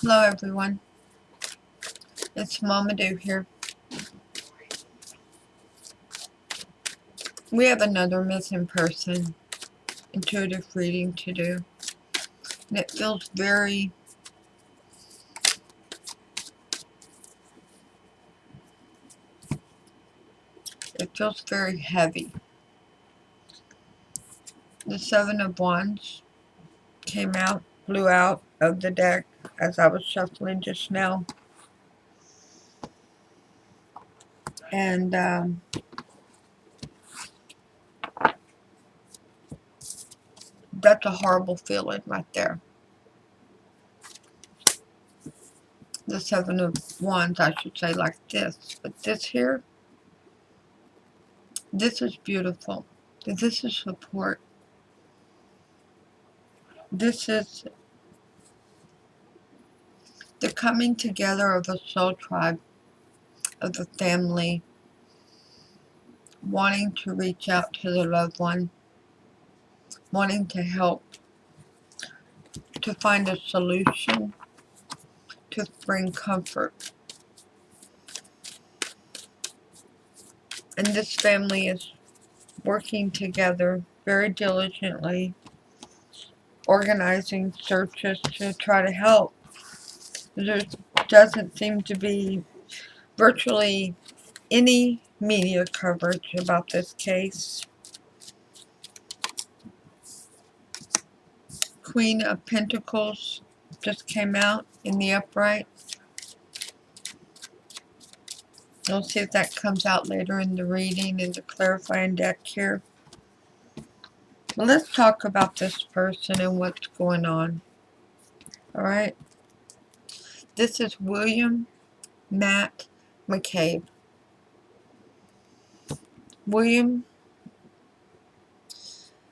Hello everyone, it's Mama Do here. We have another missing person intuitive reading to do. And it feels very heavy. The Seven of Wands came out, blew out of the deck as I was shuffling just now. And that's a horrible feeling right there. The Seven of Wands, I should say, like this. But this here, this is beautiful. This is support. This is the coming together of a soul tribe, of the family, wanting to reach out to their loved one, wanting to help, to find a solution, to bring comfort. And this family is working together very diligently, organizing searches to try to help. There doesn't seem to be virtually any media coverage about this case. Queen of Pentacles just came out in the upright. We'll see if that comes out later in the reading in the clarifying deck here. Well, let's talk about this person and what's going on. Alright? This is William Matt Mcabe. William,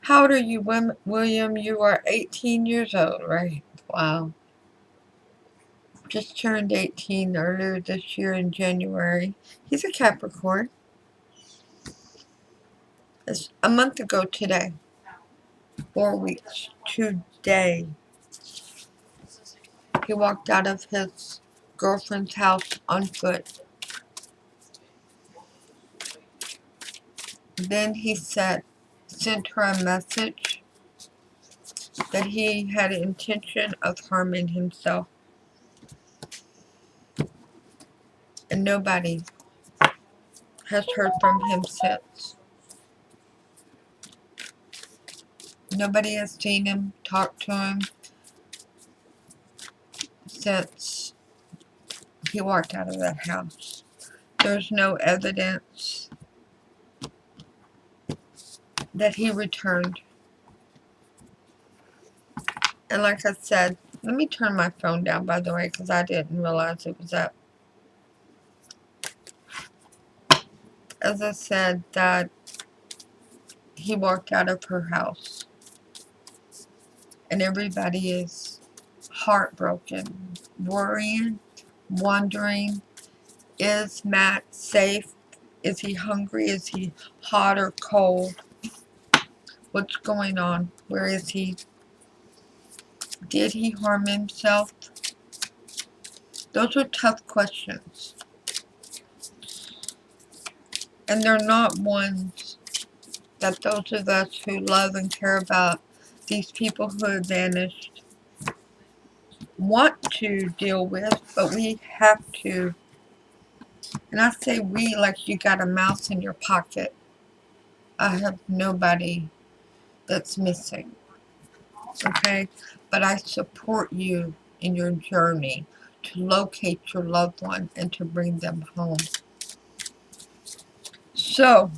how old are you, William? You are 18 years old, right? Wow. Just turned 18 earlier this year in January. He's a Capricorn. It's a month ago today. 4 weeks today. He walked out of his girlfriend's house on foot. Then he sent her a message that he had an intention of harming himself. And nobody has heard from him since. Nobody has seen him, talked to him since he walked out of that house. There's no evidence that he returned. And like I said, let me turn my phone down, by the way, because I didn't realize it was up. As I said, that he walked out of her house. And everybody is heartbroken, worrying, wondering, is Matt safe? Is he hungry? Is he hot or cold? What's going on? Where is he? Did he harm himself? Those are tough questions. And they're not ones that those of us who love and care about these people who have vanished want to deal with, but we have to. And I say we like you got a mouse in your pocket. I have nobody that's missing. Okay? But I support you in your journey to locate your loved one and to bring them home. So,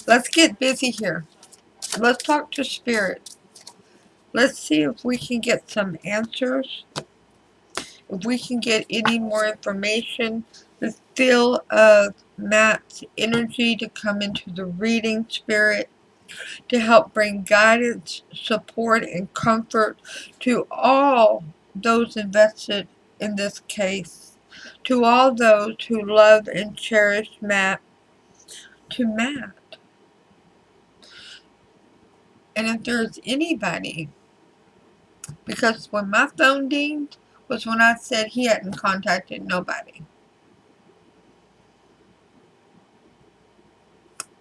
let's get busy here. Let's talk to Spirit. Let's see if we can get some answers. If we can get any more information. The feel of Matt's energy to come into the reading, Spirit, to help bring guidance, support, and comfort to all those invested in this case, to all those who love and cherish Matt, to Matt. And if there's anybody, because when my phone dinged, was when I said he hadn't contacted nobody.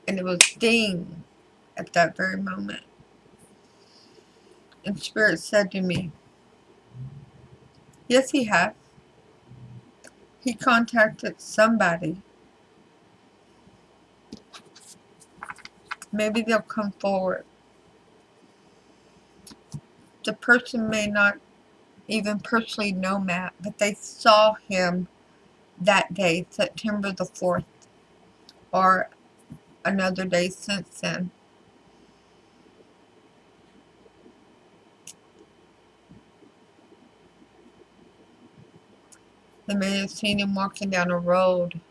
And it was ding at that very moment. And Spirit said to me, yes, he has. He contacted somebody. Maybe they'll come forward. The person may not even personally know Matt, but they saw him that day, September the 4th, or another day since then. They may have seen him walking down a road,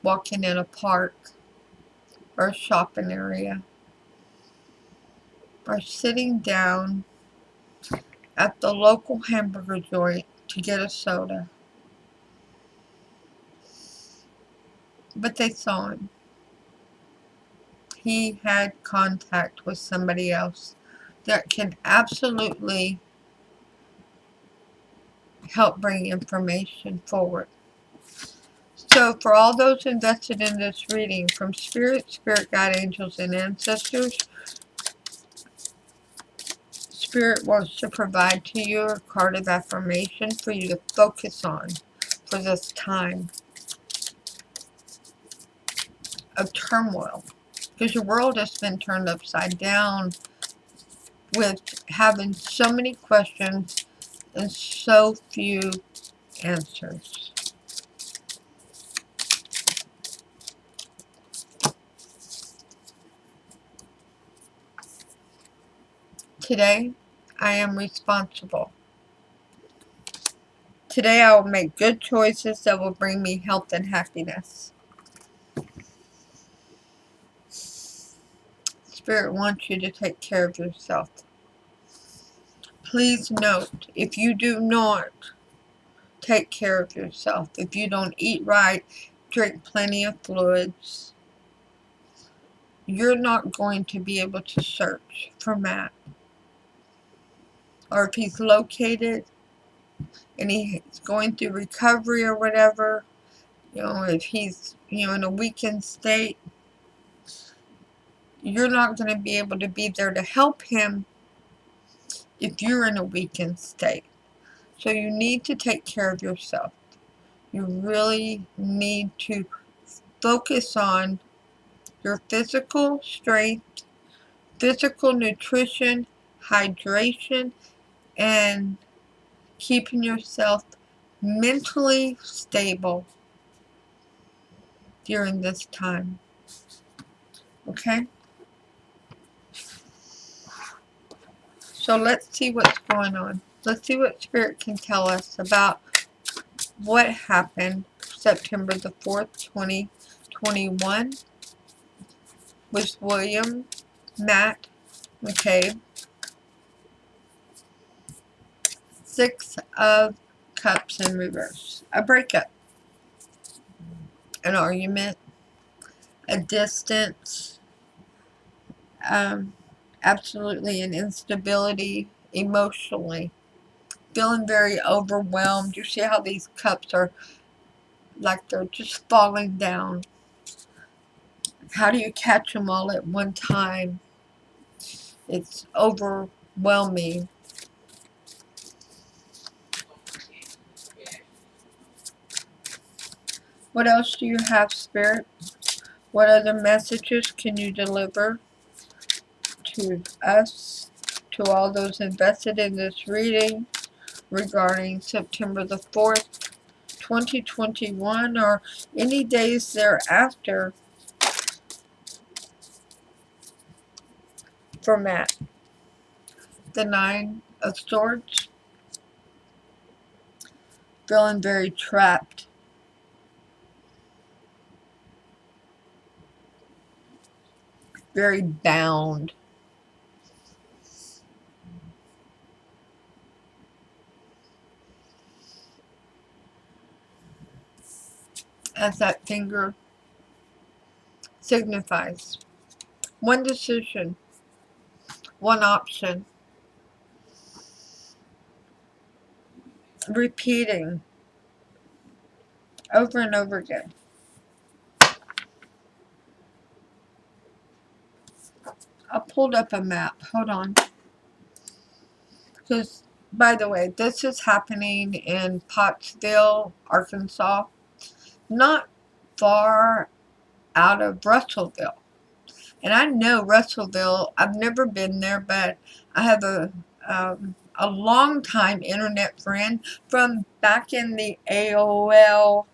walking in a park, or a shopping area, or sitting down at the local hamburger joint to get a soda. But they saw him. He had contact with somebody else that can absolutely help bring information forward. So for all those invested in this reading, from Spirit, Spirit Guide, Angels, and Ancestors, Spirit wants to provide to you a card of affirmation for you to focus on for this time of turmoil. Because your world has been turned upside down with having so many questions and so few answers. Today, I am responsible. Today, I will make good choices that will bring me health and happiness. Spirit wants you to take care of yourself. Please note, if you do not take care of yourself, if you don't eat right, drink plenty of fluids, you're not going to be able to search for Matt. Or if he's located and he's going through recovery or whatever, if he's, in a weakened state, you're not going to be able to be there to help him if you're in a weakened state. So you need to take care of yourself. You really need to focus on your physical strength, physical nutrition, hydration, and keeping yourself mentally stable during this time. Okay? So let's see what's going on. Let's see what Spirit can tell us about what happened September the 4th, 2021 with William Matt Mcabe. 6 of Cups in reverse. A breakup. An argument. A distance. Absolutely an instability emotionally. Feeling very overwhelmed. You see how these cups are like they're just falling down. How do you catch them all at one time? It's overwhelming. What else do you have, Spirit? What other messages can you deliver to us, to all those invested in this reading regarding September the 4th, 2021, or any days thereafter for Matt? The 9 of Swords. Feeling very trapped. Very bound. As that finger signifies. One decision. One option. repeating over and over again. I pulled up a map. Hold on. Because, by the way, this is happening in Pottsville, Arkansas. Not far out of Russellville. And I know Russellville. I've never been there, but I have a long-time internet friend from back in the AOL,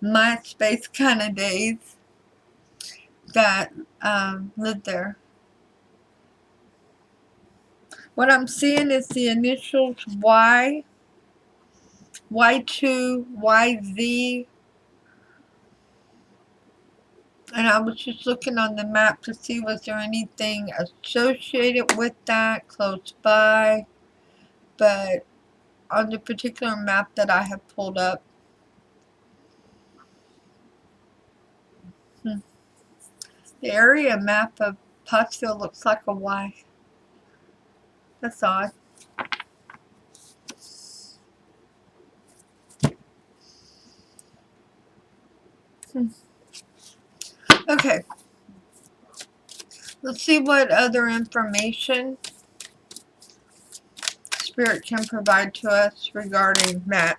MySpace kind of days that lived there. What I'm seeing is the initials Y, Y2, YZ, and I was just looking on the map to see was there anything associated with that close by, but on the particular map that I have pulled up, the area map of Pottsville looks like a Y. That's odd. Okay. Let's see what other information Spirit can provide to us regarding Matt.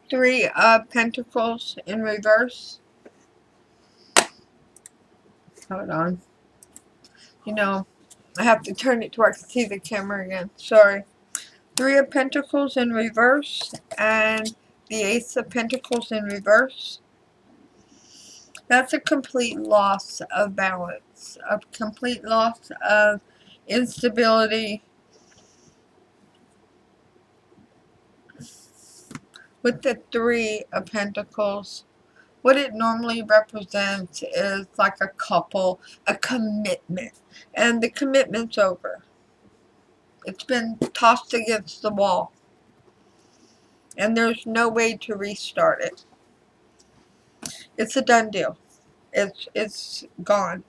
3 of Pentacles in reverse. Hold on. You know, I have to turn it to where I can see the camera again. Sorry. 3 of Pentacles in reverse and the Ace of Pentacles in reverse. That's a complete loss of balance, a complete loss of instability. With the 3 of Pentacles, what it normally represents is like a couple, a commitment, and the commitment's over. It's been tossed against the wall, and there's no way to restart it. It's a done deal. It's gone.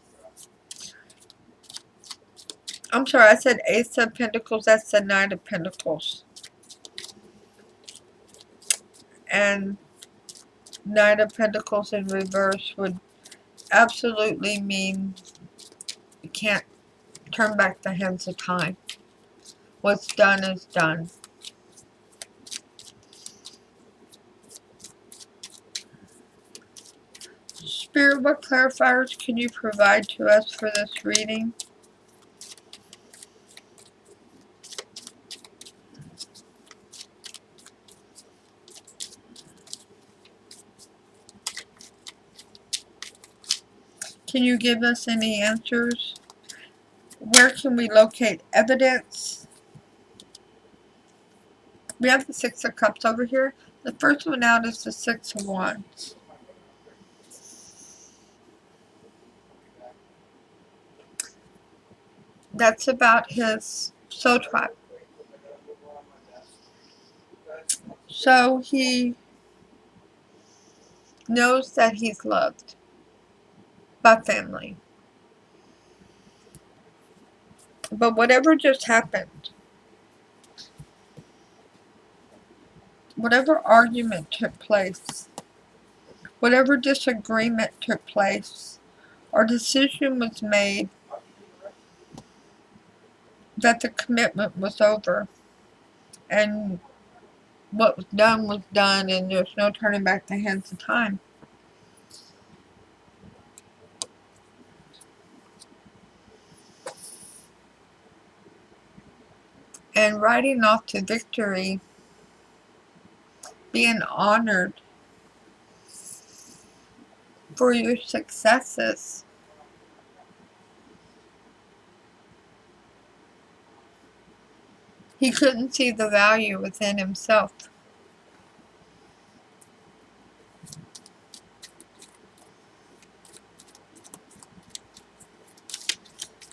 I'm sorry, I said Ace of Pentacles. That's the Knight of Pentacles. And Knight of Pentacles in reverse would absolutely mean you can't turn back the hands of time. What's done is done. Spirit, what clarifiers can you provide to us for this reading? Can you give us any answers? Where can we locate evidence? We have the 6 of Cups over here. The first one out is the 6 of Wands. That's about his soul tribe. So he knows that he's loved by family. But whatever just happened, whatever argument took place, whatever disagreement took place, or decision was made that the commitment was over, and what was done, and there's no turning back the hands of time. And riding off to victory, being honored for your successes. He couldn't see the value within himself.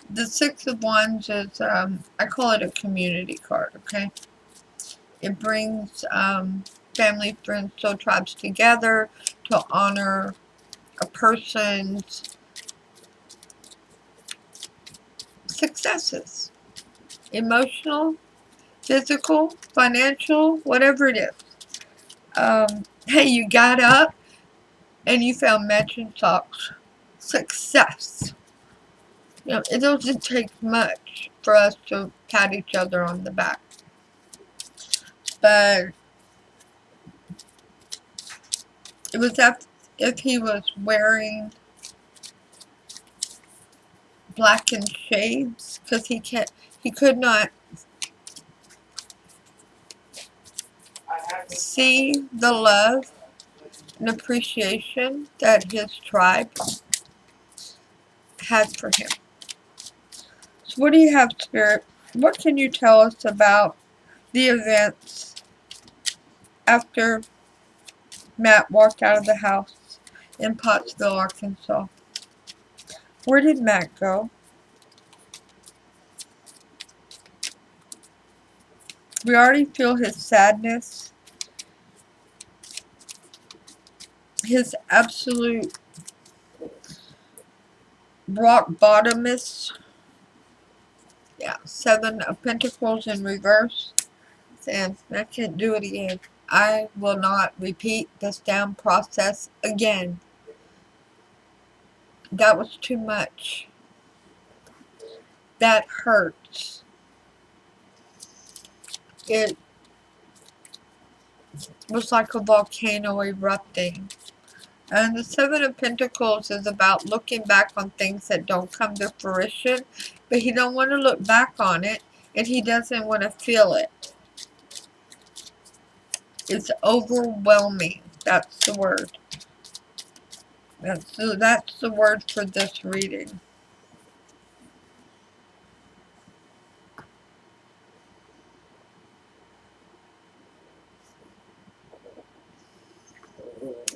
The 6 of Wands is, I call it a community card, okay? It brings family, friends, soul tribes together to honor a person's successes. emotional, physical, financial, whatever it is. Hey, you got up and you found matching socks. Success. You know, it doesn't take much for us to pat each other on the back. But it was if he was wearing blackened shades, because he could not see the love and appreciation that his tribe had for him. So what do you have, Spirit? What can you tell us about the events after Matt walked out of the house in Pottsville, Arkansas? Where did Matt go? We already feel his sadness, his absolute rock bottomist. Yeah, 7 of Pentacles in reverse. And I can't do it again. I will not repeat this damn process again. That was too much. That hurts. It was like a volcano erupting. And the 7 of Pentacles is about looking back on things that don't come to fruition. But he don't want to look back on it. And he doesn't want to feel it. It's overwhelming. That's the word. That's the word for this reading.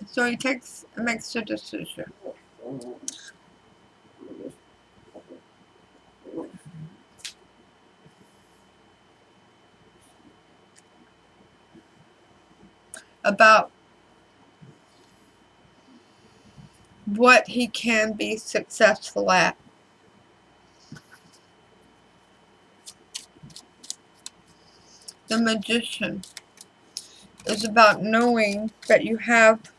So he makes a decision. About what he can be successful at. The Magician is about knowing that you have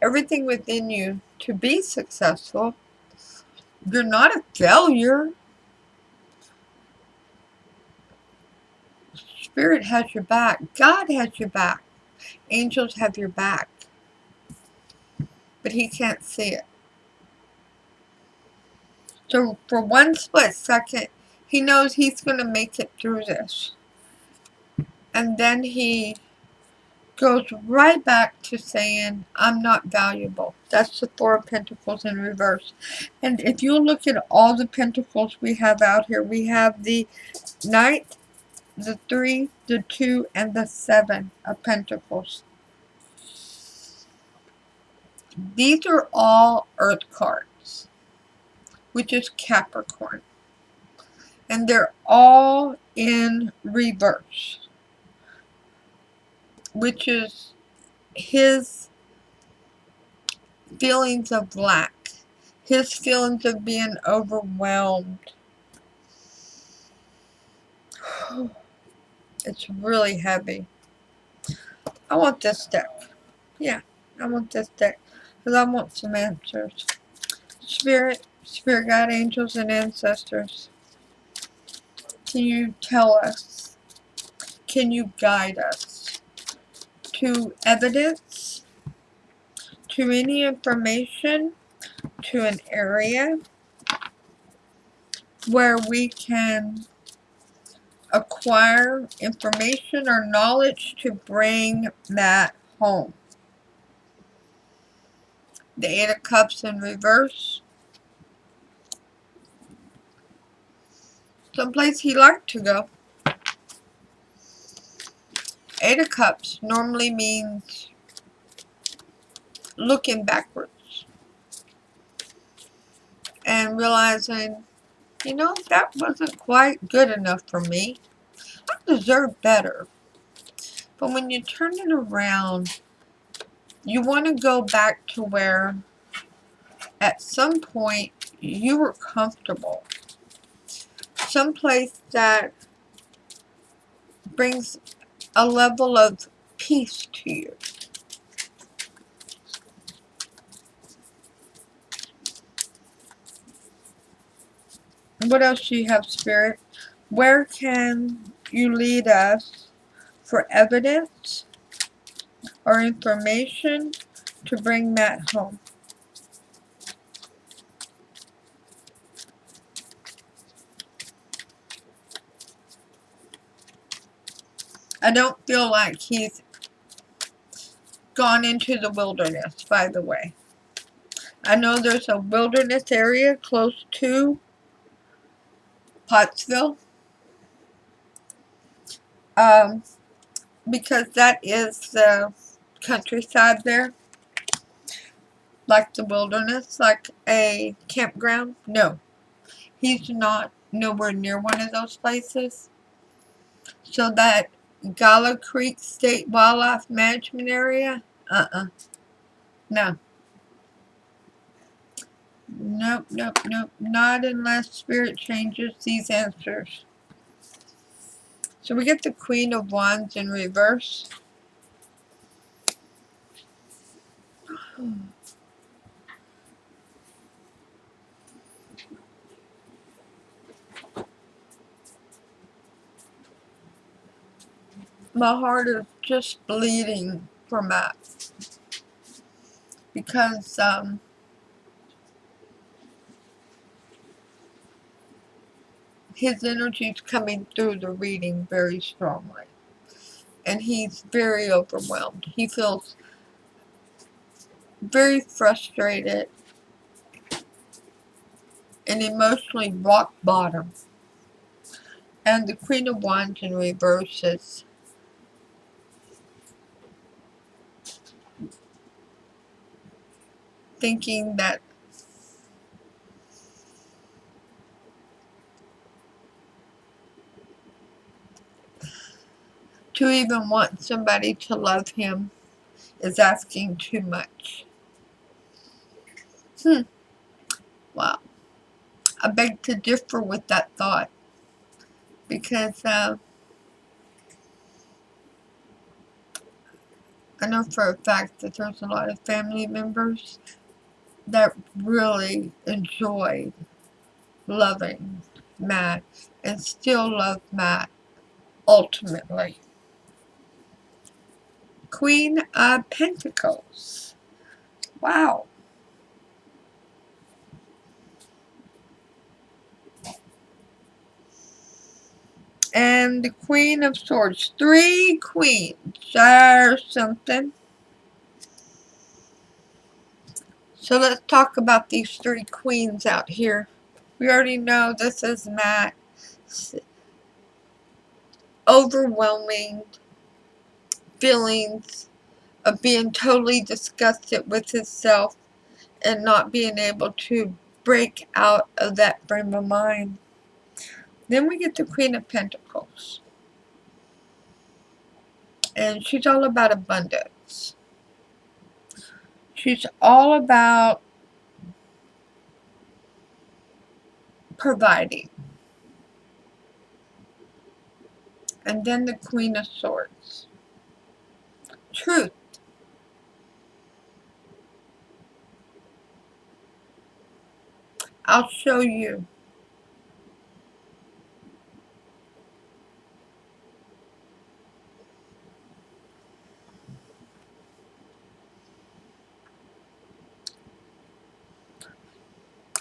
everything within you to be successful. You're not a failure. Spirit has your back. God has your back. Angels have your back. But he can't see it. So for one split second, he knows he's going to make it through this. And then he goes right back to saying, I'm not valuable. That's the 4 of Pentacles in reverse. And if you look at all the Pentacles we have out here, we have the Knight, the 3, the 2, and the 7 of Pentacles. These are all Earth cards, which is Capricorn. And they're all in reverse, which is his feelings of lack, his feelings of being overwhelmed. It's really heavy. I want this deck. Yeah, I want this deck. Because I want some answers. Spirit guide, angels, and ancestors. Can you tell us? Can you guide us to evidence? To any information? To an area where we can acquire information or knowledge to bring that home. The 8 of Cups in reverse. Someplace he liked to go. 8 of Cups normally means looking backwards. And realizing, you know, that wasn't quite good enough for me. I deserve better. But when you turn it around, you want to go back to where at some point you were comfortable. someplace that brings a level of peace to you. What else do you have, Spirit? Where can you lead us for evidence or information to bring Matt home? I don't feel like he's gone into the wilderness, by the way. I know there's a wilderness area close to Pottsville, because that is the countryside there, like the wilderness, like a campground. No, he's not nowhere near one of those places. So that Gala Creek State Wildlife Management Area, no. Nope, nope, nope. Not unless Spirit changes these answers. So we get the Queen of Wands in reverse. My heart is just bleeding for Matt. Because his energy is coming through the reading very strongly. And he's very overwhelmed. He feels very frustrated and emotionally rock bottom. And the Queen of Wands in reverse is thinking that to even want somebody to love him is asking too much. Wow. I beg to differ with that thought. Because I know for a fact that there's a lot of family members that really enjoyed loving Matt and still love Matt ultimately. Queen of Pentacles. Wow. And the Queen of Swords. 3 queens. There's something. So let's talk about these 3 queens out here. We already know this is Matt's overwhelming feelings of being totally disgusted with himself and not being able to break out of that frame of mind. Then we get the Queen of Pentacles. And she's all about abundance. She's all about providing. And then the Queen of Swords. Truth. I'll show you.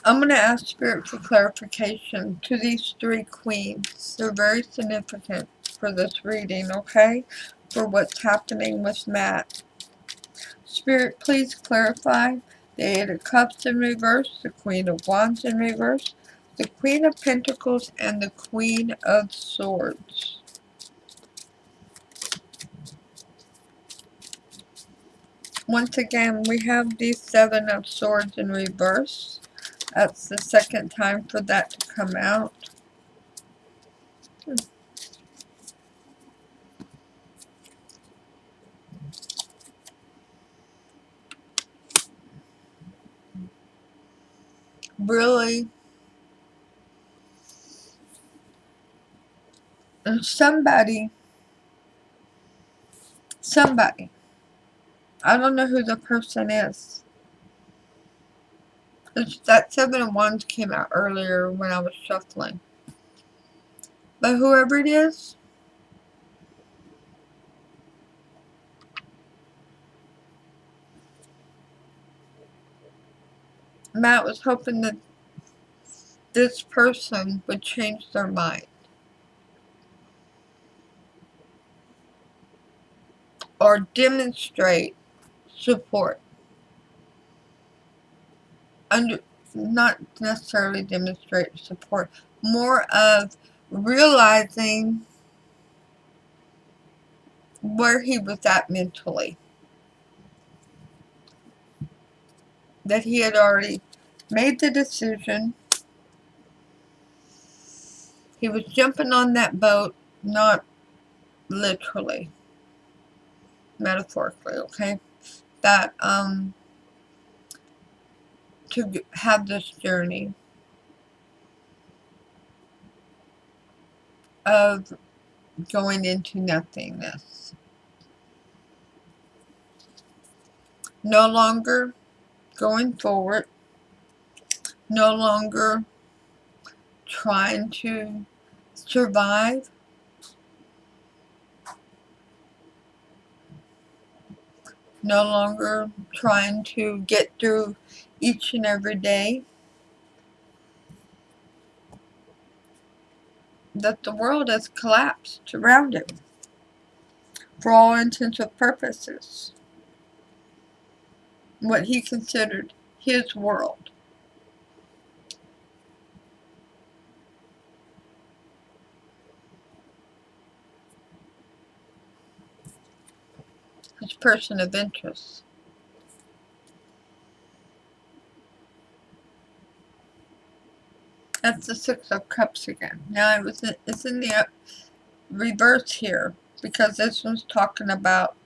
I'm going to ask Spirit for clarification to these 3 queens. They're very significant for this reading, okay? For what's happening with Matt. Spirit, please clarify the 8 of Cups in reverse, the Queen of Wands in reverse, the Queen of Pentacles, and the Queen of Swords. Once again, we have the 7 of Swords in reverse. That's the second time for that to come out. Really And somebody, I don't know who the person is. That Seven of Wands came out earlier when I was shuffling. But whoever it is, Matt was hoping that this person would change their mind. Or demonstrate support. Not necessarily demonstrate support. More of realizing where he was at mentally. That he had already made the decision. He was jumping on that boat, not literally, metaphorically, okay? That, to have this journey of going into nothingness. No longer going forward. No longer trying to survive. No longer trying to get through each and every day. That the world has collapsed around him. For all intents and purposes. What he considered his world. His person of interest. That's the Six of Cups again. Now it's in the reverse here, because this one's talking about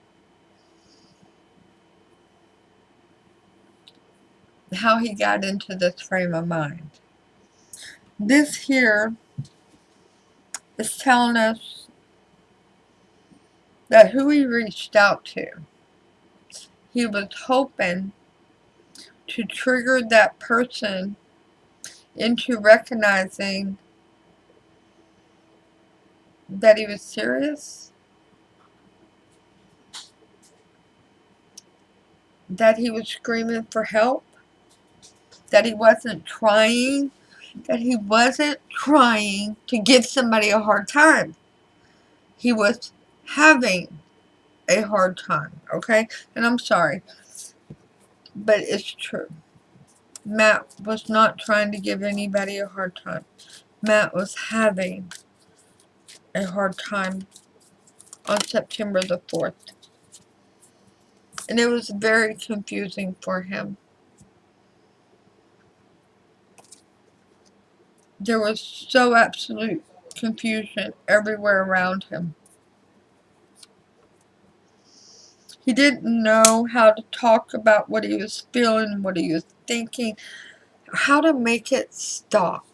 how he got into this frame of mind. This here is telling us that who he reached out to, he was hoping to trigger that person into recognizing that he was serious, that he was screaming for help, that he wasn't trying to give somebody a hard time. He was having a hard time, okay? And I'm sorry, but it's true. Matt was not trying to give anybody a hard time. Matt was having a hard time on September the 4th. And it was very confusing for him. There was so absolute confusion everywhere around him. He didn't know how to talk about what he was feeling, what he was thinking, how to make it stop.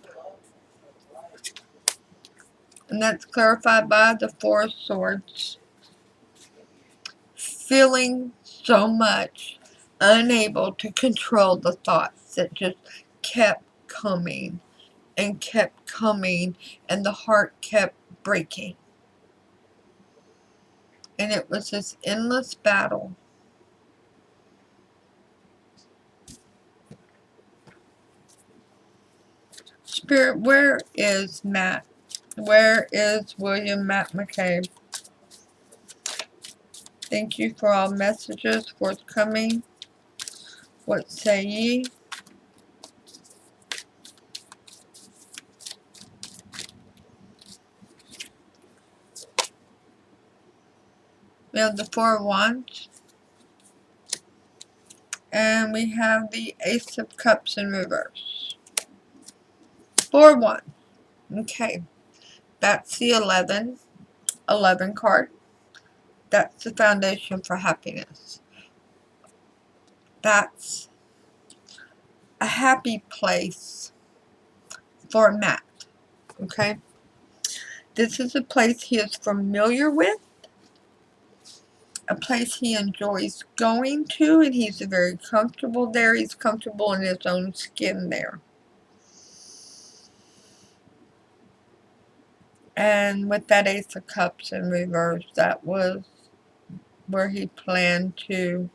And that's clarified by the Four of Swords. Feeling so much, unable to control the thoughts that just kept coming and kept coming, and the heart kept breaking. And it was this endless battle. Spirit, where is Matt? Where is William Matt Mcabe? Thank you for all messages forthcoming. What say ye? We have the Four of Wands. And we have the Ace of Cups in reverse. 4 of Wands. Okay. That's the 11 card. That's the foundation for happiness. That's a happy place for Matt. Okay? This is a place he is familiar with, a place he enjoys going to, and he's very comfortable there. He's comfortable in his own skin there. And with that Ace of Cups in reverse, that was where he planned to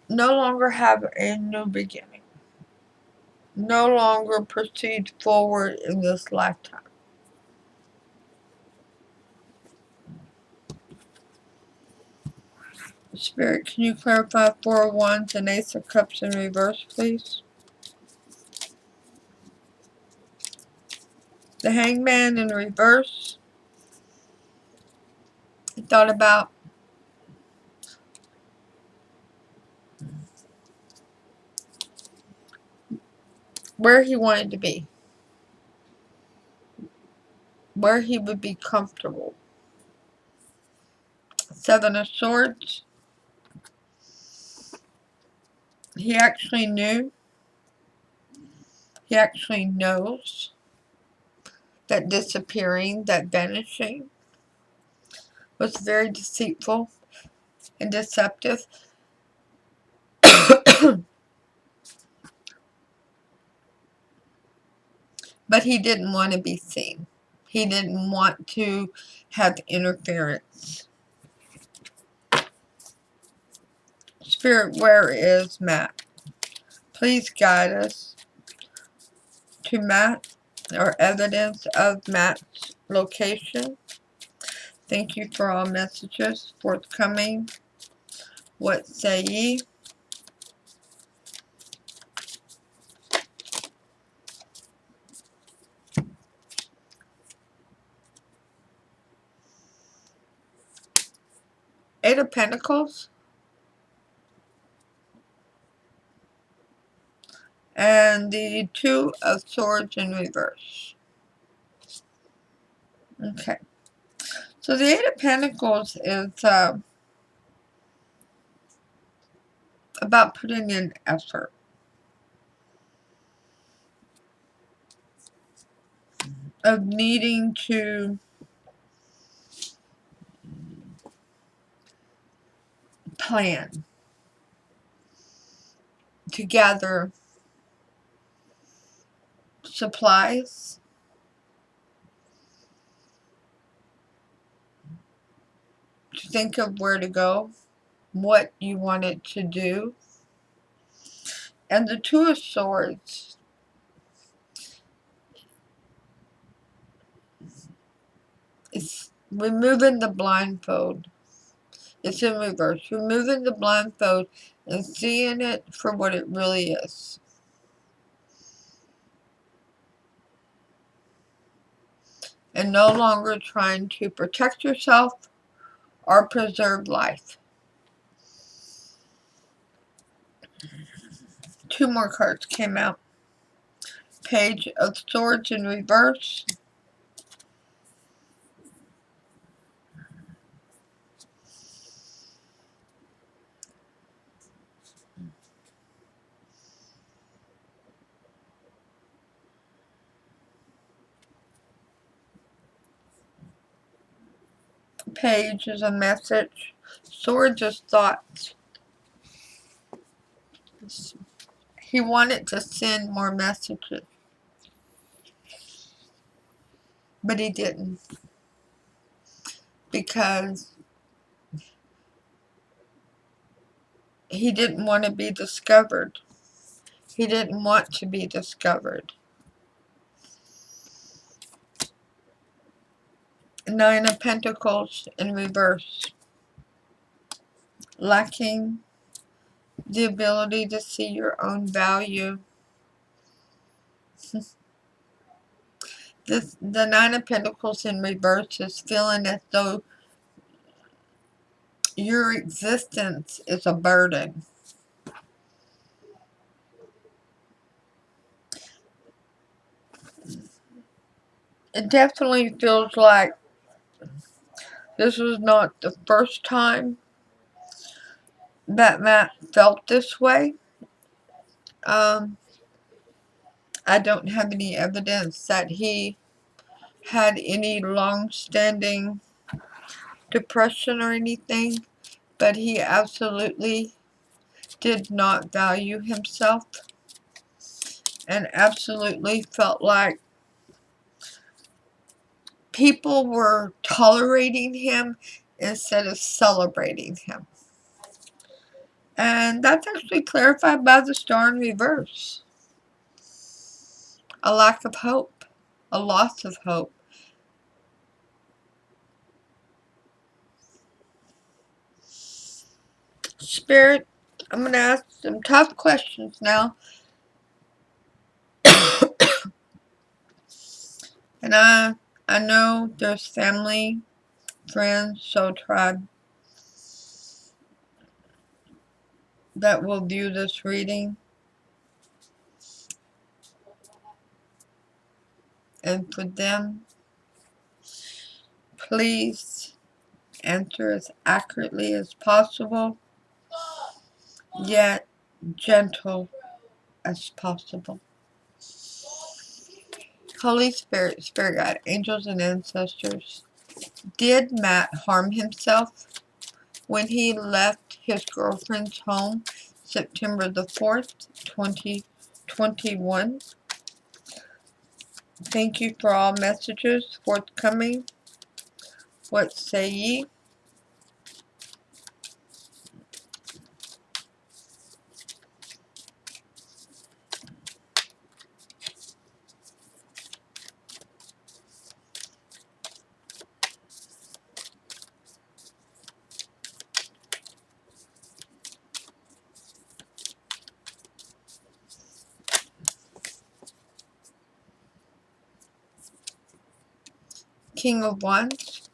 no longer have a new beginning, no longer proceed forward in this lifetime. Spirit, can you clarify Four of Wands and Ace of Cups in reverse, please? The Hangman in reverse. He thought about where he wanted to be, where he would be comfortable. Seven of Swords. He actually knew, he actually knows that disappearing, that vanishing, was very deceitful and deceptive. But he didn't want to be seen. He didn't want to have interference. Spirit, where is Matt? Please guide us to Matt or evidence of Matt's location. Thank you for all messages forthcoming. What say ye? Eight of Pentacles and the Two of Swords in reverse. Okay. So the Eight of Pentacles is about putting in effort. Of needing to plan, to gather supplies, to think of where to go, what you wanted to do. And the Two of Swords is removing the blindfold. It's in reverse. Removing the blindfold and seeing it for what it really is. And no longer trying to protect yourself or preserve life. Two more cards came out. Page of Swords in reverse. Page is a message. Swords is thoughts. He wanted to send more messages, but he didn't, because he didn't want to be discovered. He didn't want to be discovered. Nine of Pentacles in reverse. Lacking the ability to see your own value. The Nine of Pentacles in reverse is feeling as though your existence is a burden. It definitely feels like this was not the first time that Matt felt this way. I don't have any evidence that he had any long-standing depression or anything, but he absolutely did not value himself and absolutely felt like people were tolerating him instead of celebrating him. And that's actually clarified by the star in reverse. A lack of hope, a loss of hope. Spirit, I'm going to ask some tough questions now. And I know there's family, friends, soul tribe that will view this reading. And for them, please answer as accurately as possible, yet gentle as possible. Holy Spirit, Spirit Guide, angels and ancestors, did Matt harm himself when he left his girlfriend's home September the 4th, 2021? Thank you for all messages forthcoming. What say ye? King of Wands.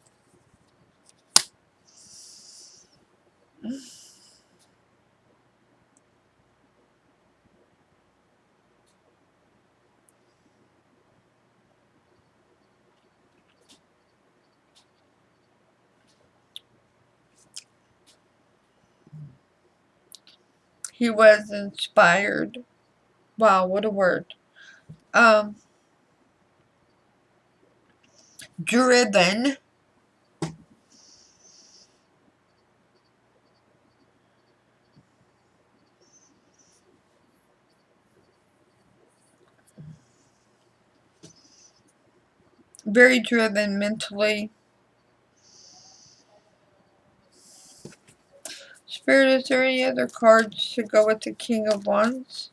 He was inspired. Wow, what a word. Driven. Very driven mentally. Spirit, is there any other cards to go with the King of Wands?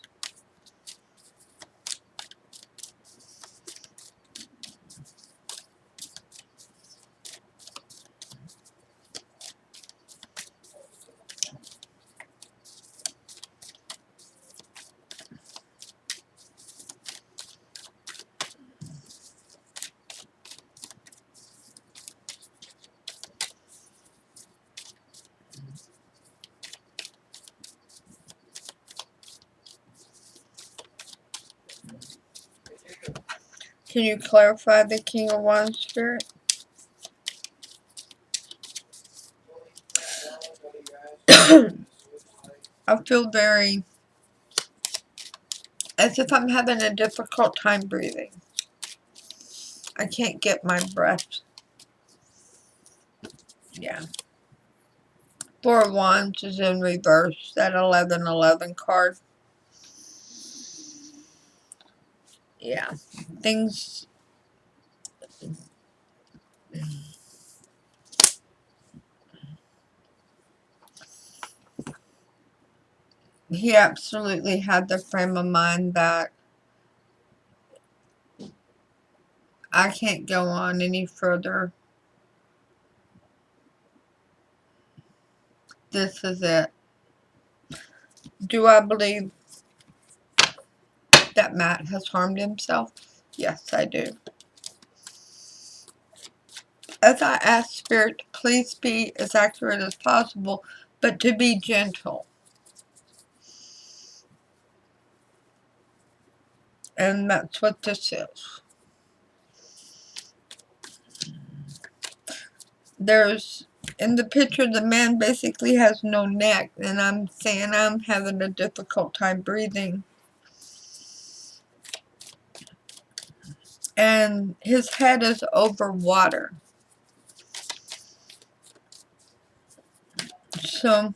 Can you clarify the King of Wands, Spirit? I feel very, as if I'm having a difficult time breathing. I can't get my breath. Yeah. Four of Wands is in reverse, that 1111 card. Yeah. Things... He absolutely had the frame of mind that I can't go on any further. This is it. Do I believe that Matt has harmed himself? Yes, I do. As I ask Spirit to please be as accurate as possible, but to be gentle. And that's what this is. There's, in the picture, the man basically has no neck, and I'm saying I'm having a difficult time breathing. and his head is over water. So,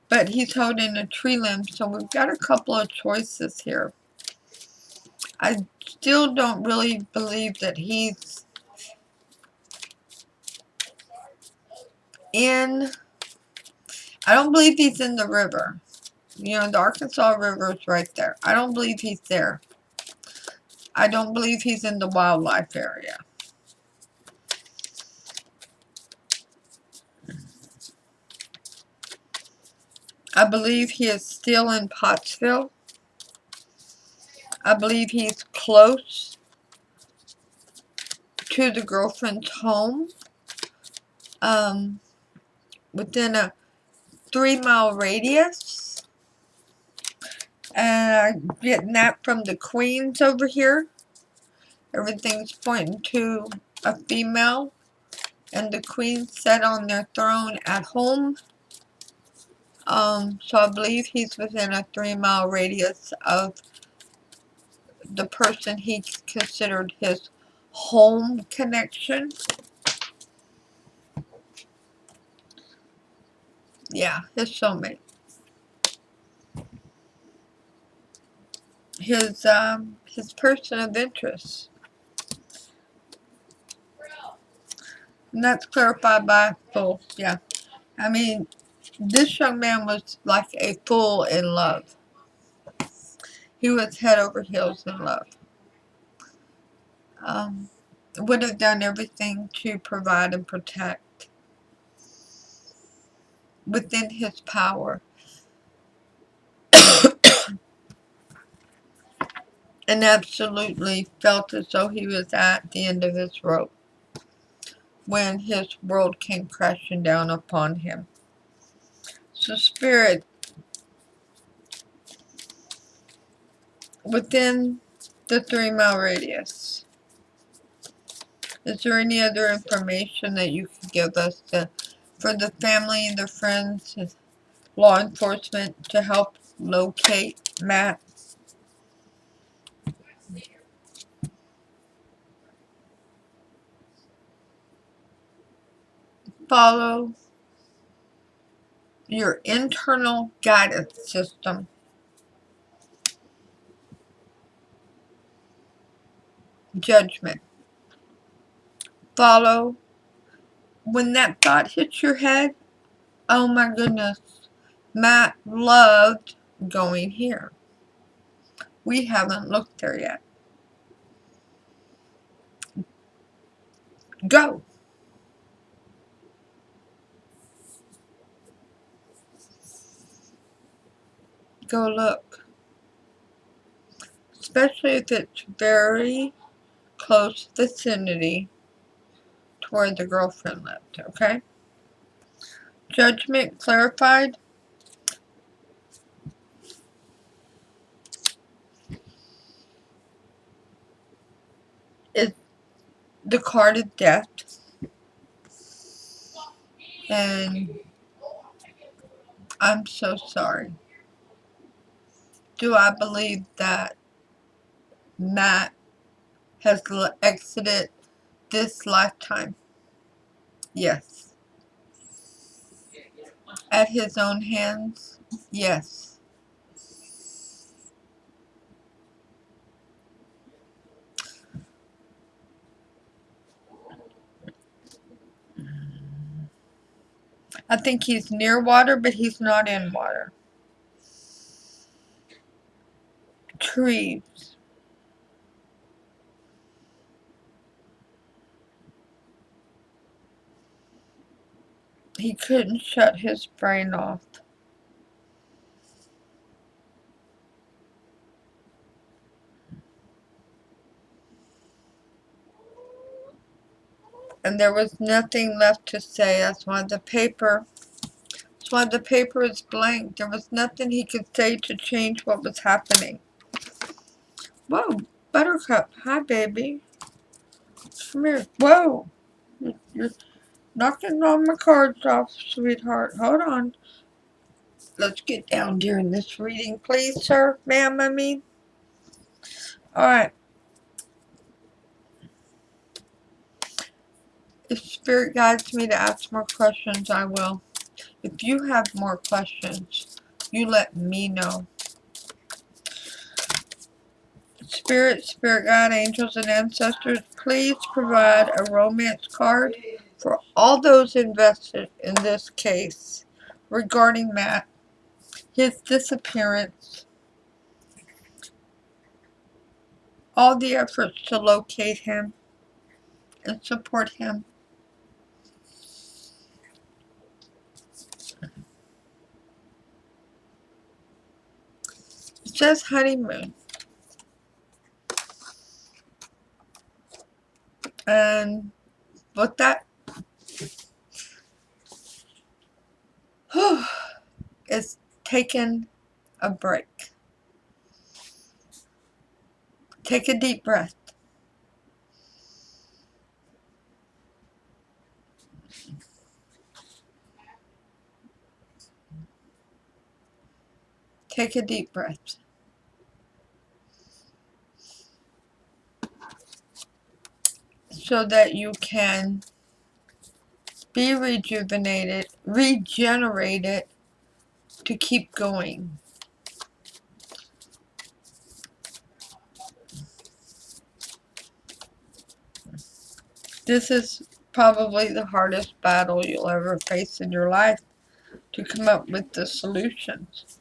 but he's holding a tree limb, so we've got a couple of choices here. I still don't really believe that he's in, I don't believe he's in the river. You know, the Arkansas River is right there. I don't believe he's there. I don't believe he's in the wildlife area. I believe he is still in Pottsville. I believe he's close to the girlfriend's home. Within a 3-mile radius. And I'm getting that from the queens over here. Everything's pointing to a female. And the queens sat on their throne at home. So I believe he's within a 3-mile radius of the person he considered his home connection. Yeah, his soulmate. His person of interest. And that's clarified by full. Yeah. I mean, this young man was like a fool in love. He was head over heels in love. Would have done everything to provide and protect within his power. And absolutely felt as though he was at the end of his rope when his world came crashing down upon him. So Spirit, within the 3-mile radius, is there any other information that you can give us for the family, the friends, law enforcement to help locate Matt? Follow your internal guidance system. Judgment. Follow. When that thought hits your head, oh my goodness, Matt loved going here. We haven't looked there yet. Go. Go look. Especially if it's very close vicinity to where the girlfriend lived, okay? Judgment clarified. Is the card of death. And I'm so sorry. Do I believe that Matt has exited this lifetime? Yes. At his own hands? Yes. I think he's near water, but he's not in water. Trees. He couldn't shut his brain off. And there was nothing left to say. That's why the paper is blank. There was nothing he could say to change what was happening. Whoa, Buttercup. Hi, baby. Come here. Whoa. You're knocking all my cards off, sweetheart. Hold on. Let's get down during this reading, please, sir. Ma'am, I mean. Alright. Spirit guides me to ask more questions, I will. If you have more questions, you let me know. Spirit guide, angels, and ancestors, please provide a romance card for all those invested in this case regarding Matt, his disappearance, all the efforts to locate him and support him. It says honeymoon. And what that is taking a break. Take a deep breath. Take a deep breath. So that you can be rejuvenated, regenerated to keep going. This is probably the hardest battle you'll ever face in your life, to come up with the solutions.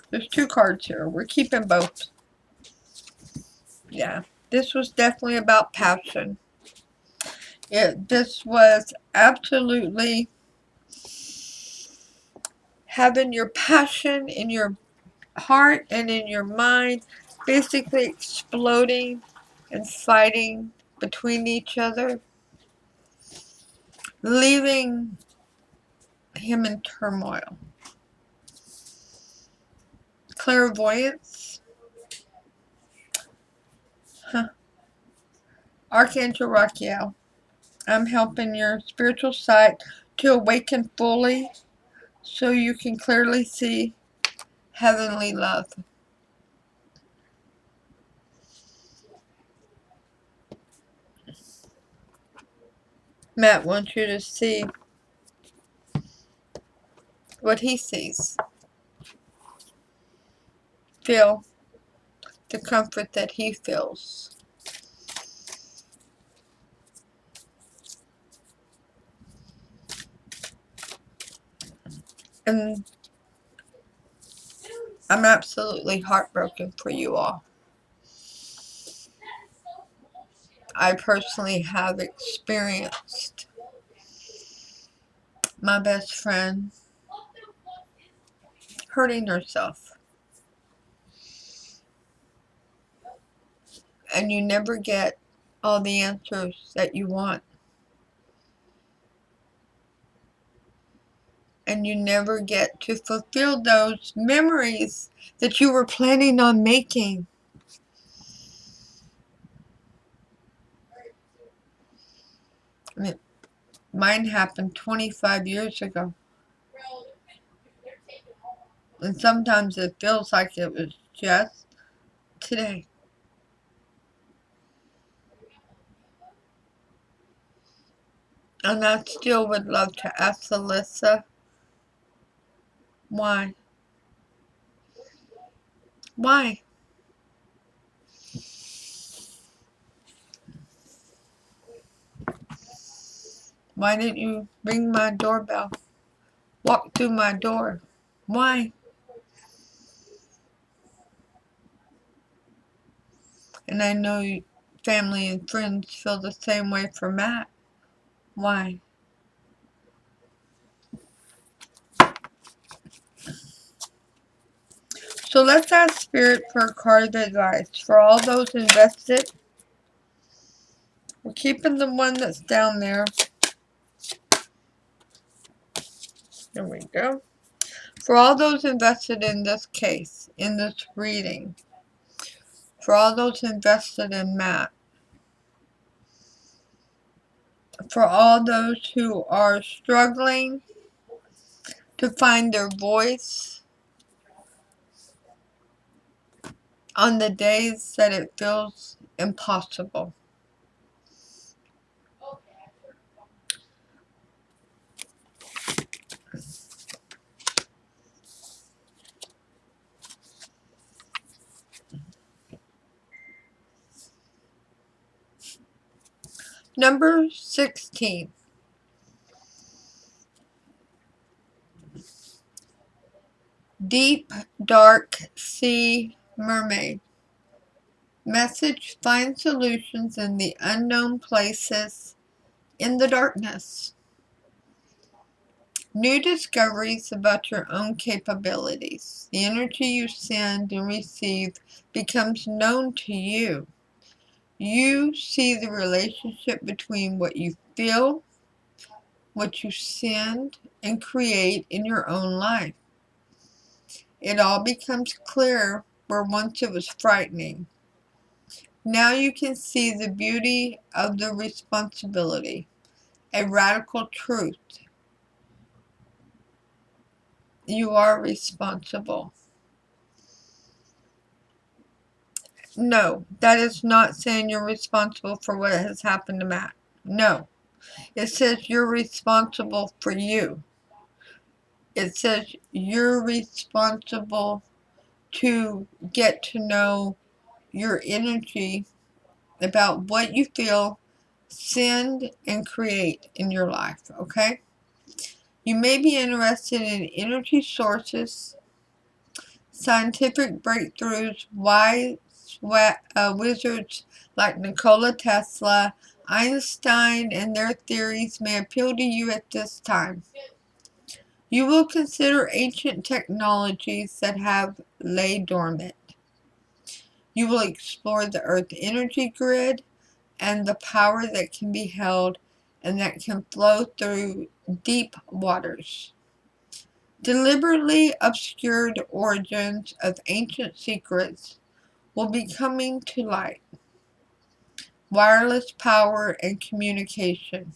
There's 2 cards here. We're keeping both. Yeah, this was definitely about passion. This was absolutely having your passion in your heart and in your mind, basically exploding and fighting between each other, leaving him in turmoil. Clairvoyance. Huh. Archangel Rachiel, I'm helping your spiritual sight to awaken fully so you can clearly see heavenly love. Matt wants you to see what he sees. Feel the comfort that he feels. And I'm absolutely heartbroken for you all. I personally have experienced my best friend hurting herself. And you never get all the answers that you want. And you never get to fulfill those memories that you were planning on making. I mean, mine happened 25 years ago. And sometimes it feels like it was just today. And I still would love to ask Alyssa, why? Why? Why didn't you ring my doorbell? Walk through my door? Why? And I know family and friends feel the same way for Matt. Why? So let's ask Spirit for a card of advice for all those invested. We're keeping the one that's down there. There we go. For all those invested in this case, in this reading. For all those invested in Matt. For all those who are struggling to find their voice on the days that it feels impossible. Number 16. Deep, dark sea mermaid. Message: find solutions in the unknown places in the darkness. New discoveries about your own capabilities. The energy you send and receive becomes known to you. You see the relationship between what you feel, what you send, and create in your own life. It all becomes clear where once it was frightening. Now you can see the beauty of the responsibility, a radical truth. You are responsible. No, that is not saying you're responsible for what has happened to Matt. No. It says you're responsible for you. It says you're responsible to get to know your energy about what you feel, send, and create in your life, okay? You may be interested in energy sources, scientific breakthroughs, wizards like Nikola Tesla, Einstein, and their theories may appeal to you at this time. You will consider ancient technologies that have lay dormant. You will explore the Earth energy grid and the power that can be held and that can flow through deep waters. Deliberately obscured origins of ancient secrets will be coming to light. Wireless power and communication.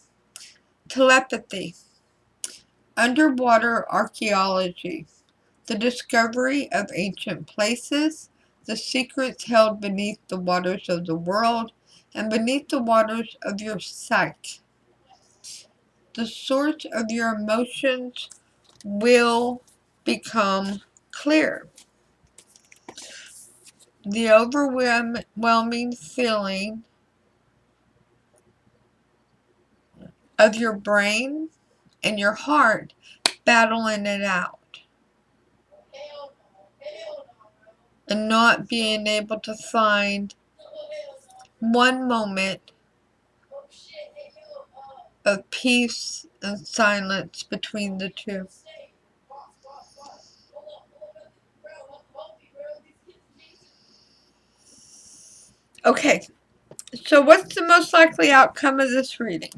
Telepathy. Underwater archaeology. The discovery of ancient places, the secrets held beneath the waters of the world, and beneath the waters of your psyche. The source of your emotions will become clear. The overwhelming feeling of your brain and your heart battling it out and not being able to find one moment of peace and silence between the two. Okay, so what's the most likely outcome of this reading?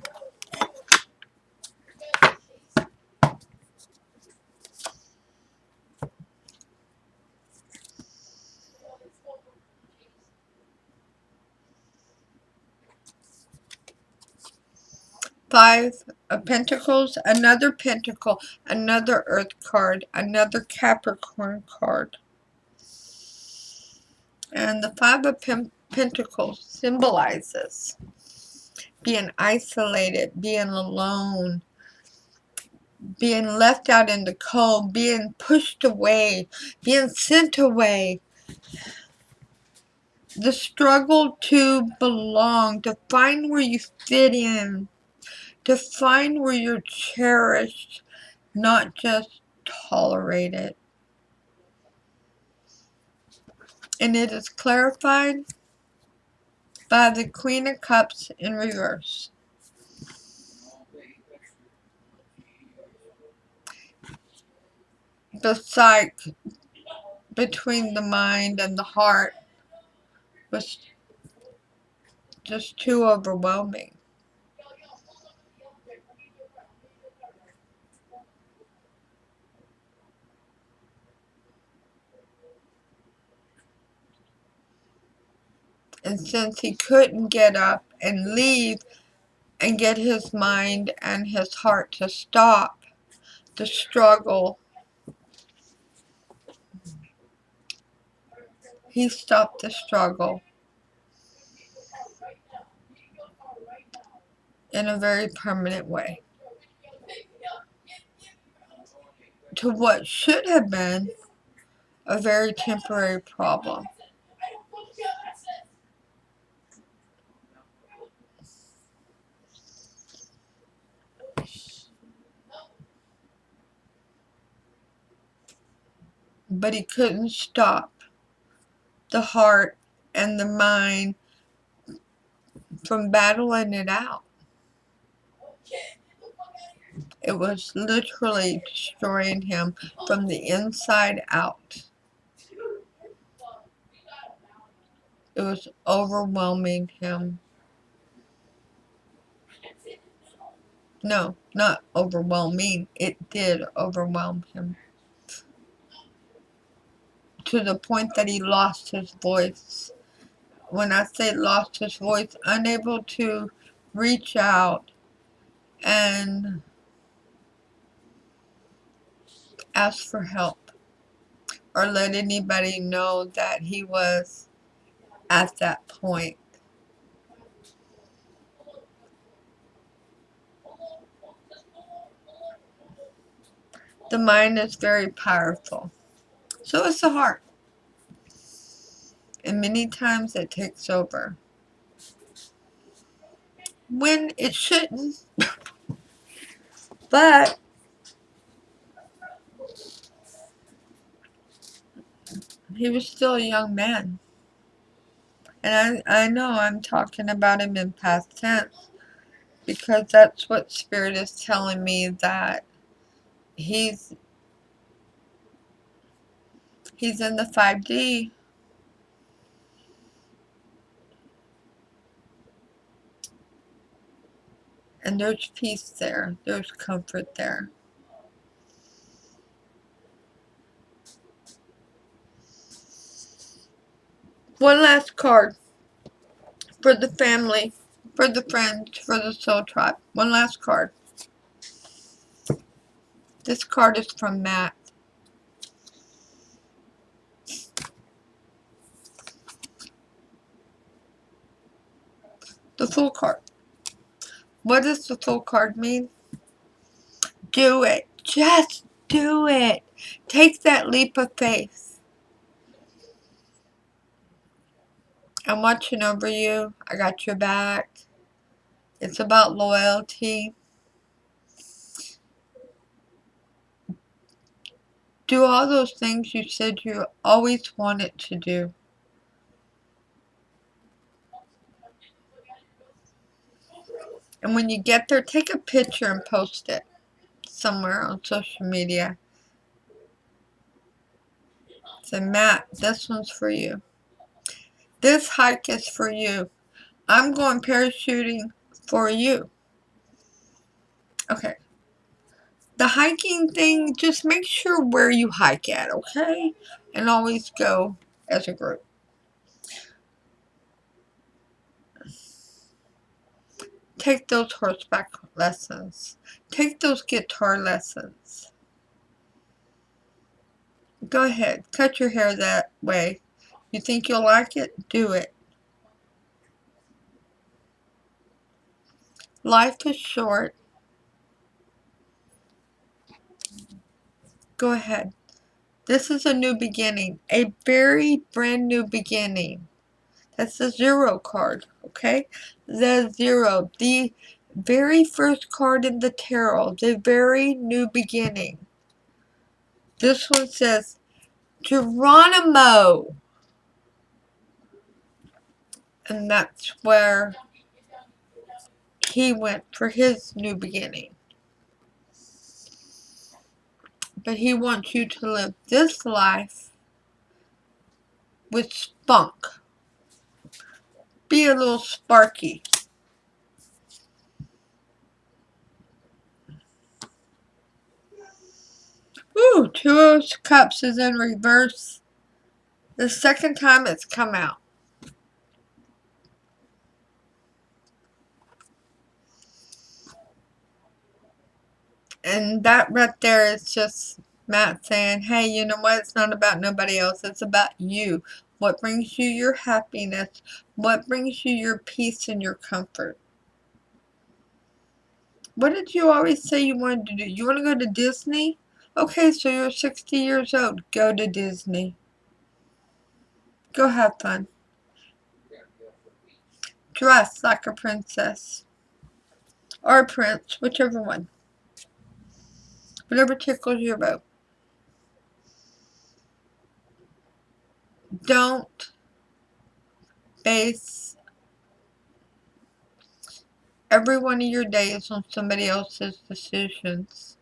Five of Pentacles, another Pentacle, another Earth card, another Capricorn card. And the Five of Pentacles symbolizes being isolated, being alone, being left out in the cold, being pushed away, being sent away. The struggle to belong, to find where you fit in, to find where you're cherished, not just tolerated. And it is clarified by the Queen of Cups in reverse. The psyche between the mind and the heart was just too overwhelming. And since he couldn't get up and leave and get his mind and his heart to stop the struggle, he stopped the struggle in a very permanent way to what should have been a very temporary problem. but he couldn't stop the heart and the mind from battling it out. It was literally destroying him from the inside out. It was overwhelming him. No, not overwhelming. It did overwhelm him. To the point that he lost his voice. When I say lost his voice, unable to reach out and ask for help or let anybody know that he was at that point. The mind is very powerful. So is the heart. And many times it takes over. When it shouldn't. But he was still a young man. And I know I'm talking about him in past tense because that's what Spirit is telling me, that he's in the 5D. And there's peace there. There's comfort there. One last card for the family, for the friends, for the soul tribe. One last card. This card is from Matt. The Fool card. What does the Fool card mean? Do it. Just do it. Take that leap of faith. I'm watching over you. I got your back. It's about loyalty. Do all those things you said you always wanted to do. And when you get there, take a picture and post it somewhere on social media. Say, Matt, this one's for you. This hike is for you. I'm going parachuting for you. Okay. The hiking thing, just make sure where you hike at, okay? And always go as a group. Take those horseback lessons. Take those guitar lessons. Go ahead. Cut your hair that way. You think you'll like it? Do it. Life is short. Go ahead. This is a new beginning. A very brand new beginning. That's the 0 card, okay? The 0. The very first card in the tarot. The very new beginning. This one says, Geronimo. And that's where he went for his new beginning. But he wants you to live this life with spunk. Be a little sparky. Ooh, 2 of Cups is in reverse. The second time it's come out. And that right there is just Matt saying, hey, you know what? It's not about nobody else. It's about you. What brings you your happiness? What brings you your peace and your comfort? What did you always say you wanted to do? You want to go to Disney? Okay, so you're 60 years old. Go to Disney. Go have fun. Dress like a princess. Or a prince, whichever one. Whatever tickles your boat. Don't base every one of your days on somebody else's decisions.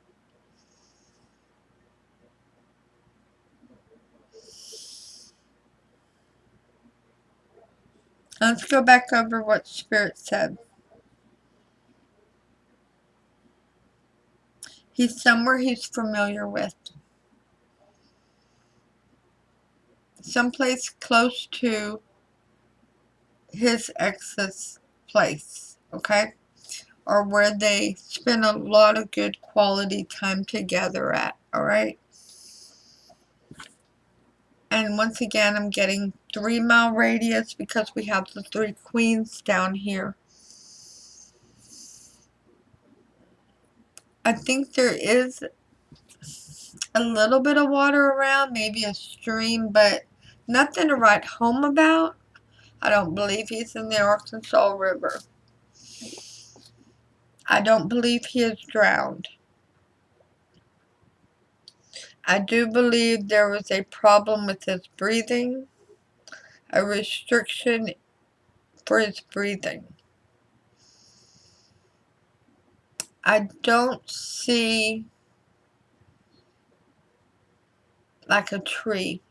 Let's go back over what Spirit said. He's somewhere he's familiar with. Someplace close to his ex's place, okay? Or where they spend a lot of good quality time together at, alright? And once again, I'm getting 3-mile radius because we have the 3 queens down here. I think there is a little bit of water around, maybe a stream, but nothing to write home about. I don't believe he's in the Arkansas River. I don't believe he is drowned. I do believe there was a problem with his breathing, a restriction for his breathing. I don't see like a tree.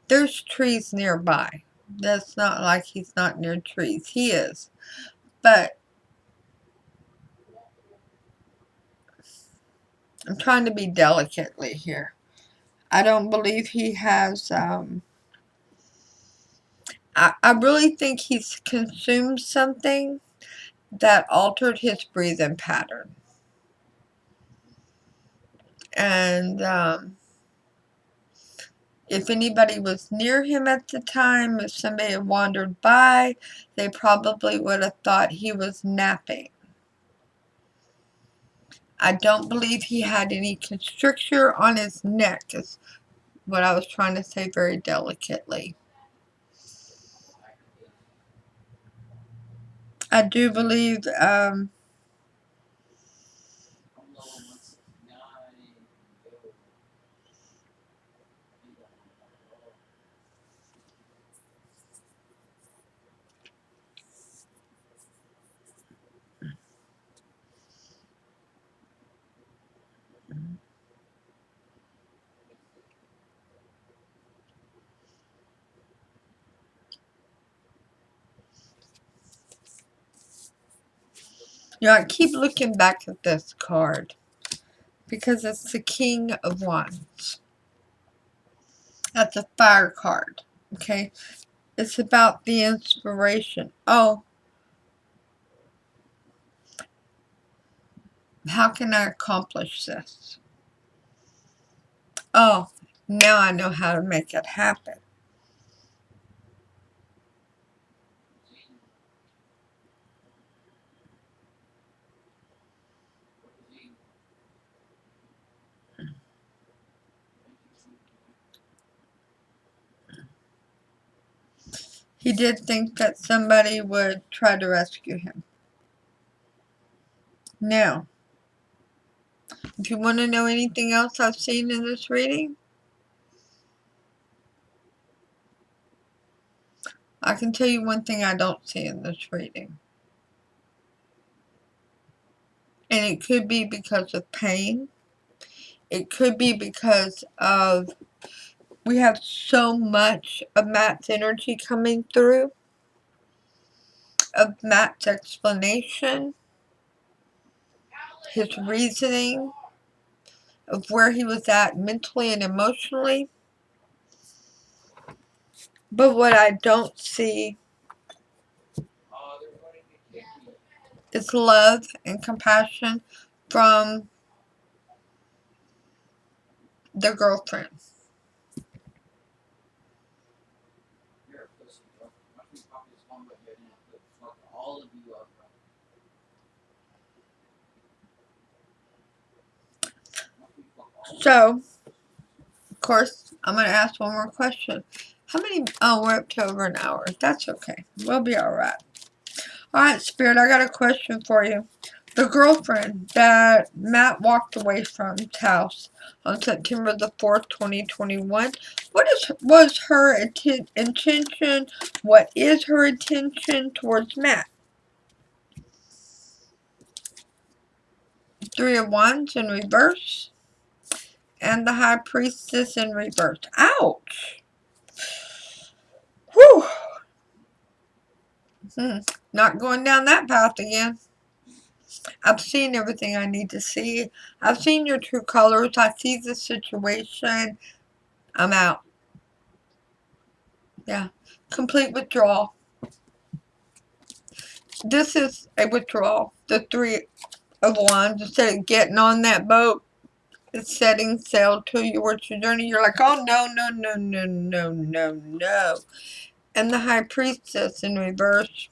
There's trees nearby. That's not like he's not near trees. He is. But I'm trying to be delicately here. I don't believe he has, I really think he's consumed something that altered his breathing pattern. And, if anybody was near him at the time, if somebody had wandered by, they probably would have thought he was napping. I don't believe he had any constricture on his neck, is what I was trying to say very delicately. I do believe, I keep looking back at this card because it's the King of Wands. That's a fire card, okay? It's about the inspiration. Oh, how can I accomplish this? Oh, now I know how to make it happen. He did think that somebody would try to rescue him. Now, if you want to know anything else I've seen in this reading, I can tell you one thing I don't see in this reading. And it could be because of pain. It could be because of, we have so much of Matt's energy coming through, of Matt's explanation, his reasoning, of where he was at mentally and emotionally. But what I don't see is love and compassion from the girlfriend. So, of course, I'm going to ask one more question. How many, oh, we're up to over an hour. That's okay. We'll be alright. Alright, Spirit, I got a question for you. The girlfriend that Matt walked away from his house on September the 4th, 2021. Was her intention? What is her intention towards Matt? Three of Wands in reverse. And the High Priestess in reverse. Ouch! Whew! Not going down that path again. I've seen everything I need to see. I've seen your true colors. I see the situation. I'm out. Yeah. Complete withdrawal. This is a withdrawal. The Three of Wands. Instead of getting on that boat, it's setting sail towards your journey. You're like, oh, no, no, no, no, no, no, no. And the High Priestess in reverse.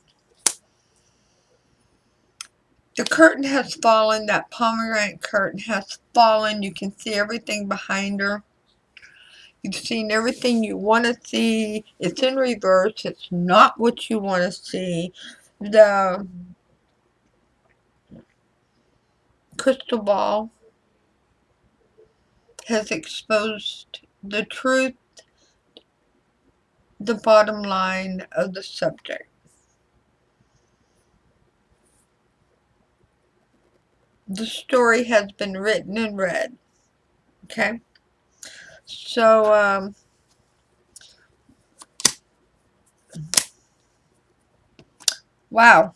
The curtain has fallen. That pomegranate curtain has fallen. You can see everything behind her. You've seen everything you want to see. It's in reverse. It's not what you want to see. The crystal ball has exposed the truth, the bottom line of the subject. The story has been written and read. Okay? So, wow.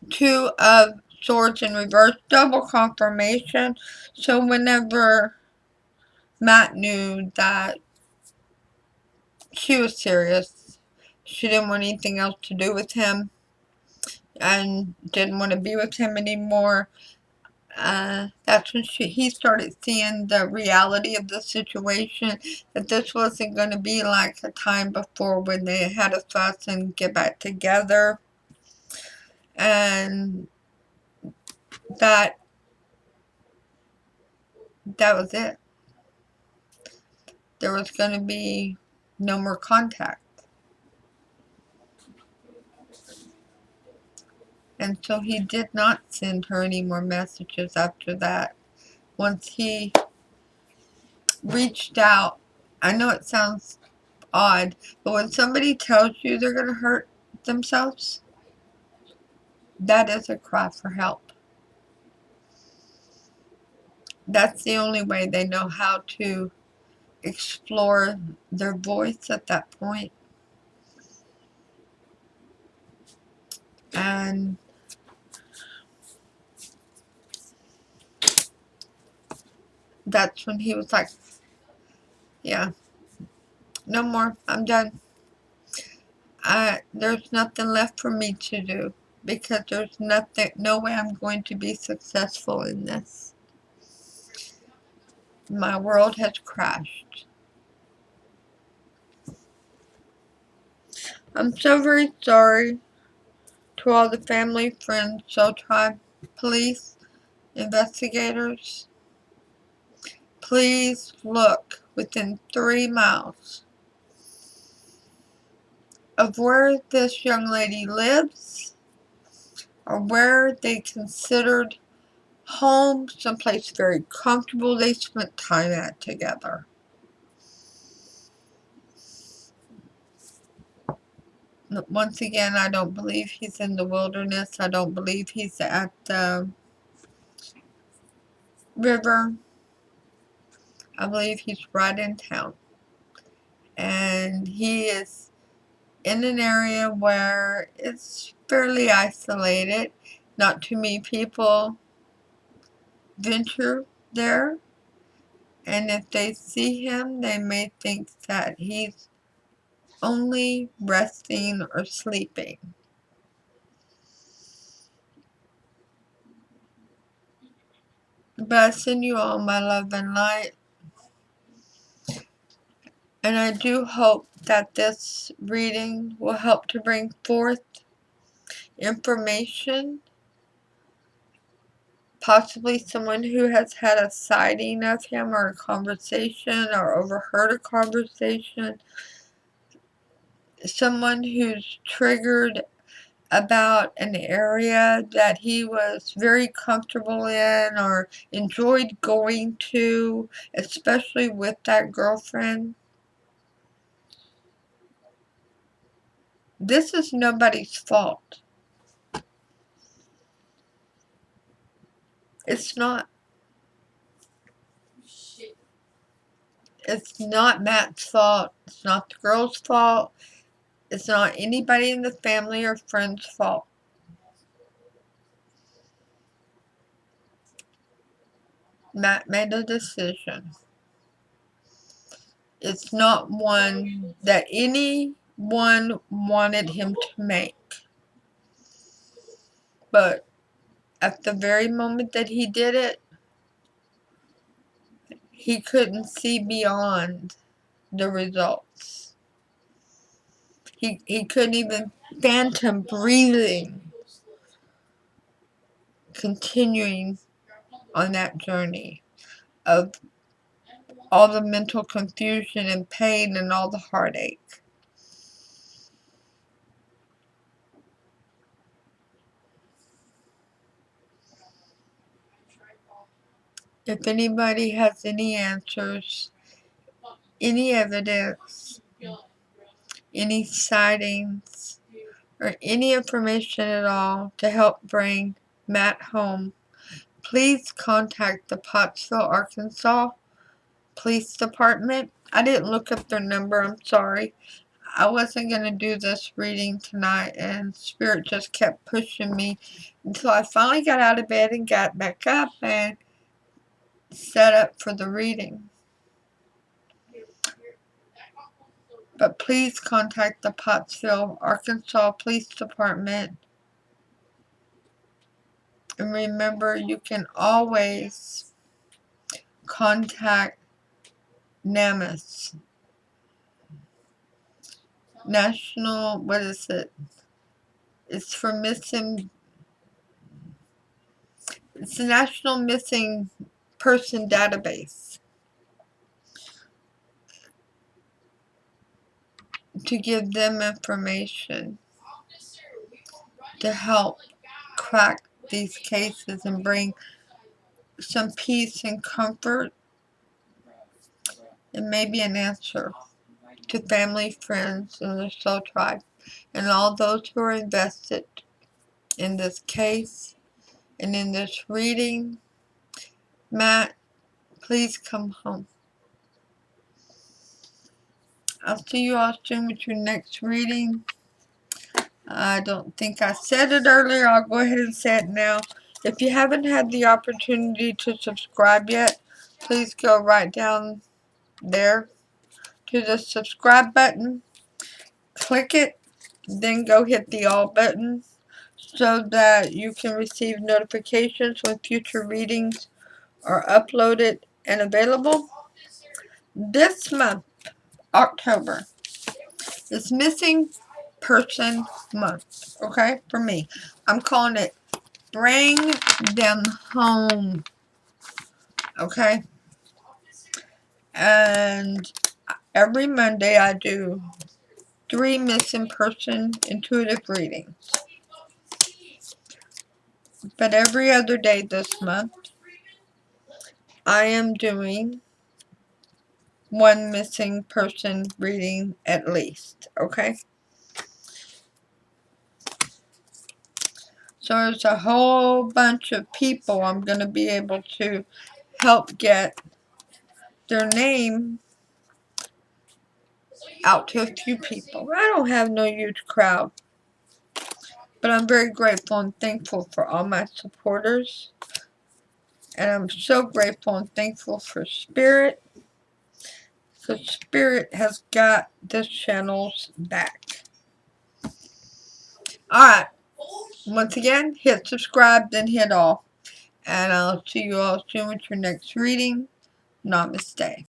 Two of Swords in reverse, double confirmation. So whenever Matt knew that she was serious, she didn't want anything else to do with him, and didn't want to be with him anymore, that's when he started seeing the reality of the situation, that this wasn't going to be like the time before when they had a fuss and get back together, and that was it. There was going to be no more contact. And so he did not send her any more messages after that. Once he reached out, I know it sounds odd, but when somebody tells you they're going to hurt themselves, that is a cry for help. That's the only way they know how to explore their voice at that point. And that's when he was like, yeah, no more, I'm done. There's nothing left for me to do, because there's no way I'm going to be successful in this. My world has crashed. I'm so very sorry to all the family, friends, soul tribe, police, investigators. Please look within 3 miles of where this young lady lives, or where they considered home, someplace very comfortable they spent time at together. Once again, I don't believe he's in the wilderness. I don't believe he's at the river. I believe he's right in town. And he is in an area where it's fairly isolated. Not too many people venture there. And if they see him, they may think that he's only resting or sleeping. But I send you all my love and light. And I do hope that this reading will help to bring forth information. Possibly someone who has had a sighting of him, or a conversation, or overheard a conversation. Someone who's triggered about an area that he was very comfortable in or enjoyed going to, especially with that girlfriend. This is nobody's fault. It's not. It's not Matt's fault. It's not the girl's fault. It's not anybody in the family or friend's fault. Matt made a decision. It's not one that anyone wanted him to make. But at the very moment that he did it, he couldn't see beyond the results. He couldn't even phantom breathing, continuing on that journey of all the mental confusion and pain and all the heartache. If anybody has any answers, any evidence, any sightings, or any information at all to help bring Matt home, please contact the Pottsville, Arkansas Police Department. I didn't look up their number, I'm sorry. I wasn't going to do this reading tonight, and Spirit just kept pushing me until I finally got out of bed and got back up and set up for the reading. But please contact the Pottsville, Arkansas Police Department. And remember, you can always contact NAMIS. National, what is it? It's for missing, it's the National Missing Person Database, to give them information to help crack these cases and bring some peace and comfort and maybe an answer to family, friends, and the soul tribe, and all those who are invested in this case and in this reading. Matt, please come home. I'll see you all soon with your next reading. I don't think I said it earlier. I'll go ahead and say it now. If you haven't had the opportunity to subscribe yet, please go right down there to the subscribe button. Click it, then go hit the all button so that you can receive notifications when future readings are uploaded and available. This month, October, is Missing Person Month, okay, for me. I'm calling it Bring Them Home, okay? And every Monday I do 3 missing person intuitive readings. But every other day this month, I am doing 1 missing person reading at least, okay? So there's a whole bunch of people I'm going to be able to help get their name out to a few people. I don't have no huge crowd, but I'm very grateful and thankful for all my supporters. And I'm so grateful and thankful for Spirit, because Spirit has got this channel's back. Alright, once again, hit subscribe, then hit all. And I'll see you all soon with your next reading. Namaste.